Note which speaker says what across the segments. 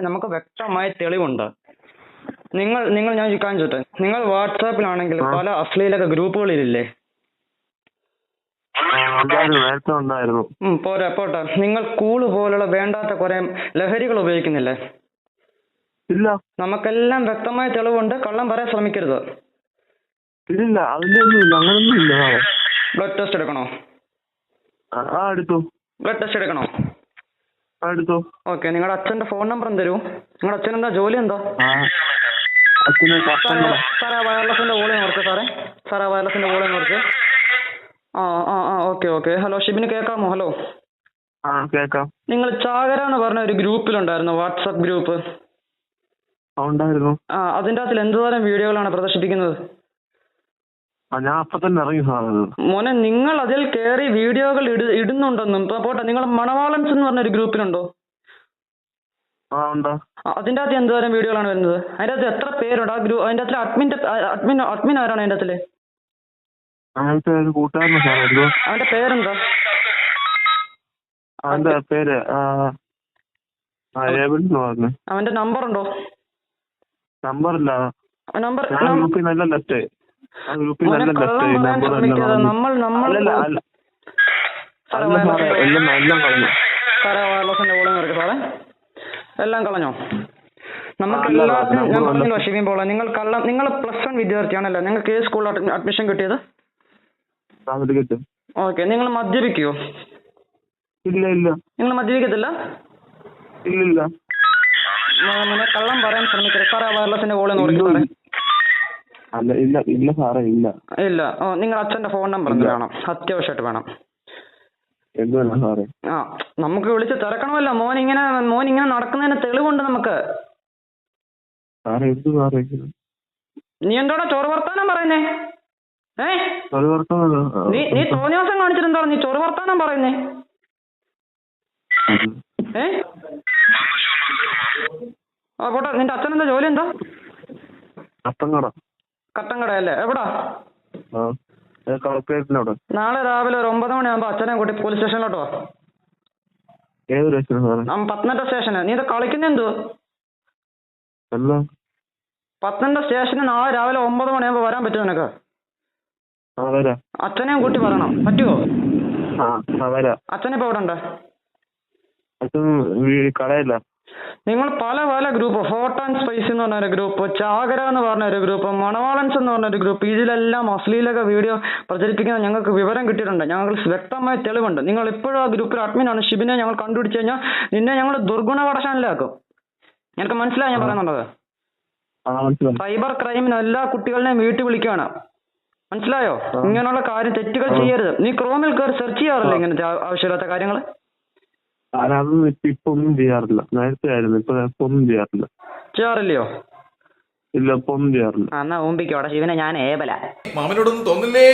Speaker 1: നമുക്ക് വ്യക്തമായ തെളിവുണ്ട്. നിങ്ങൾ ഞാൻ കാണിച്ചു ചോട്ടെ, നിങ്ങൾ വാട്സാപ്പിലാണെങ്കിൽ പല അശ്ലീല ഗ്രൂപ്പുകളിലില്ലേ? പോട്ടെ, നിങ്ങൾ കൂള് പോലുള്ള വേണ്ടാത്ത കുറെ ലഹരികൾ ഉപയോഗിക്കുന്നില്ലേ?
Speaker 2: ഇല്ല.
Speaker 1: നമുക്കെല്ലാം വ്യക്തമായ തെളിവുണ്ട്. കള്ളം പറയാൻ ശ്രമിക്കരുത്.
Speaker 2: ഇല്ല, അതിന്റെ ഒന്നുമില്ല, അങ്ങനൊന്നും ഇല്ല.
Speaker 1: ബ്ലഡ് ടെസ്റ്റ് എടുക്കണോ?
Speaker 2: എടുത്തു.
Speaker 1: ബ്ലഡ് ടെസ്റ്റ് എടുക്കണോ?
Speaker 2: എടുത്തു.
Speaker 1: ഓക്കെ, നിങ്ങളുടെ അച്ഛന്റെ ഫോൺ നമ്പർ തരൂ. നിങ്ങളുടെ അച്ഛൻ എന്താ ജോലി എന്താ? സാറേ വയർലെസിന്റെ ഓളെ നോർക്ക് സാറേ വയർലെസിന്റെ ഓളെ നോർക്ക്. ഓക്കെ. ഹലോ ഷിബിന് കേൾക്കാമോ? ഹലോ.
Speaker 2: കേൾക്കാം.
Speaker 1: നിങ്ങൾ ചാകര എന്ന് പറഞ്ഞ ഒരു ഗ്രൂപ്പിലുണ്ടായിരുന്നു, വാട്സാപ്പ് ഗ്രൂപ്പ്.
Speaker 2: ഉണ്ടായിരുന്നു.
Speaker 1: അതിന്റെ അകത്തിൽ എന്തുതരം വീഡിയോകളാണ് പ്രദർശിപ്പിക്കുന്നത്?
Speaker 2: ഞാൻ അപ്പൊ തന്നെ ഇറങ്ങി സാധനം.
Speaker 1: മോനെ, നിങ്ങൾ അതിൽ കയറി വീഡിയോകൾ ഇടുന്നുണ്ടെന്നും. പോട്ടെ, നിങ്ങൾ മണവാളൻസ് എന്ന് പറഞ്ഞ ഒരു ഗ്രൂപ്പിലുണ്ടോ? അതിന്റെ അകത്ത് എന്തുതരം വീഡിയോകളാണ് വരുന്നത്? അതിന്റെ അകത്ത് എത്ര പേരുണ്ട് ആ ഗ്രൂപ്പ്? അതിന്റെ അകത്തിൽ അഡ്മിൻ ആരാണ് അതിന്റെ അകത്തില്? അവന്റെ പേരെന്താ?
Speaker 2: അവന്റെ പേര്
Speaker 1: അവന്റെ നമ്പർ ഉണ്ടോ?
Speaker 2: നമ്പറില്ല.
Speaker 1: നമ്പർ
Speaker 2: നല്ല ലെഫ്റ്റ്.
Speaker 1: എല്ലാം കളഞ്ഞോ? നമുക്ക് എല്ലാത്തിനും ഞാൻ പറഞ്ഞല്ലോ ഷിബിൻ പോള, നിങ്ങൾ +1 വിദ്യാർത്ഥിയാണല്ലോ. നിങ്ങൾക്ക് ഏത് സ്കൂളിൽ അഡ്മിഷൻ കിട്ടിയത്? ഓക്കെ, നിങ്ങൾ മദ്യപിക്കുവോ?
Speaker 2: ഇല്ല.
Speaker 1: നിങ്ങൾ മദ്യപിക്കത്തില്ല?
Speaker 2: ഇല്ല.
Speaker 1: കള്ളം പറയാൻ ശ്രമിക്കരുത്. സാറേ വയർലെസിന്റെ കോള് നോക്കി സാറേ.
Speaker 2: ഇല്ല സാറേ, ഇല്ല.
Speaker 1: നിങ്ങൾ അച്ഛന്റെ ഫോൺ നമ്പർ വേണം, അത്യാവശ്യമായിട്ട് വേണം. നമുക്ക് വിളിച്ച് തിരക്കണമല്ലോ. മോൻ ഇങ്ങനെ നടക്കുന്നതിന് തെളിവുണ്ട് നമുക്ക്. നീ എന്താടാ ചൊറു വർത്താനം പറയുന്നേ? നീ തോന്നിയാസം കാണിച്ചിട്ട് എന്താ നീ ചൊറു വർത്താനം പറയുന്നേ? പോട്ടെ, നിന്റെ അച്ഛനെന്താ ജോലി എന്താ? കട്ടങ്കട അല്ലേ? എവിടാ? നാളെ രാവിലെ ഒരു 9 മണിയാകുമ്പോ അച്ഛനെ കൂട്ടി പോലീസ് സ്റ്റേഷനിലോട്ട് വാ. പത്തനംതിട്ട സ്റ്റേഷന്. നീ ഇത് കളിക്കുന്ന എന്തു? പത്തനംതിട്ട സ്റ്റേഷന് നാളെ രാവിലെ 9 മണിയാകുമ്പോ വരാൻ പറ്റുമോ നിനക്ക്? അച്ഛനെയും കൂട്ടി വരണം. പറ്റുമോ? അച്ഛനിപ്പോ എവിടെ ഉണ്ട്?
Speaker 2: കടയില്ല.
Speaker 1: നിങ്ങൾ പല ഗ്രൂപ്പ്, ഫോട്ടോ ആൻഡ് സ്പൈസ് എന്ന് പറഞ്ഞ ഒരു ഗ്രൂപ്പ്, ചാകര എന്ന് പറഞ്ഞ ഒരു ഗ്രൂപ്പ്, മണവാളൻസ് എന്ന് പറഞ്ഞ ഒരു ഗ്രൂപ്പ്, ഇതിലെല്ലാം അശ്ലീല വീഡിയോ പ്രചരിപ്പിക്കുന്ന ഞങ്ങൾക്ക് വിവരം കിട്ടിയിട്ടുണ്ട്. ഞങ്ങൾക്ക് വ്യക്തമായ തെളിവുണ്ട്. നിങ്ങൾ ഇപ്പോഴും ആ ഗ്രൂപ്പിൽ അഡ്മിനാണ്. ഷിബിനെ ഞങ്ങൾ കണ്ടുപിടിച്ചു കഴിഞ്ഞാൽ നിന്നെ ഞങ്ങൾ ദുർഗുണ പാഠശാലയിലാക്കും. ഞങ്ങൾക്ക് മനസ്സിലായി ഞാൻ പറയുന്നുള്ളത്? സൈബർ ക്രൈമിന് എല്ലാ കുട്ടികളെയും വീട്ടിൽ വിളിക്കുകയാണ്. മനസ്സിലായോ? ഇങ്ങനെയുള്ള തെറ്റുകൾ ചെയ്യരുത്. നീ ക്രോമിൽ കയറി സെർച്ച് ചെയ്യാറില്ല ഇങ്ങനത്തെ ആവശ്യമില്ലാത്ത കാര്യങ്ങൾ?
Speaker 2: ഇപ്പൊ ഒന്നും ചെയ്യാറില്ല. നേരത്തെ ആയിരുന്നു, ഇപ്പൊ ഒന്നും ചെയ്യാറില്ല.
Speaker 1: ചെയ്യാറില്ലയോ?
Speaker 2: ഇല്ല, ഇപ്പൊ ഒന്നും ചെയ്യാറില്ല.
Speaker 1: എന്നാ ഓമ്പിക്കോടെ ശിവനെ ഞാൻ ഏബല.
Speaker 3: മാമനോടൊന്നും തോന്നില്ലേ?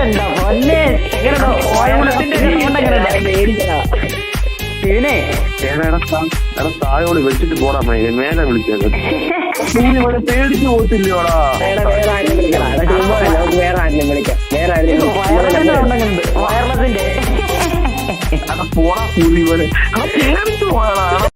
Speaker 1: എന്താ പൊന്നെ, ശിവനെ
Speaker 2: തായോട് വെച്ചിട്ട് പോടാ, മേലെ വിളിച്ചത് പേടിച്ചു പോത്തില്ലോടാ.
Speaker 1: വയർലെസിന്റെ
Speaker 2: പോടാ കൂലി പോലെ പേടിച്ചു പോയാടാ.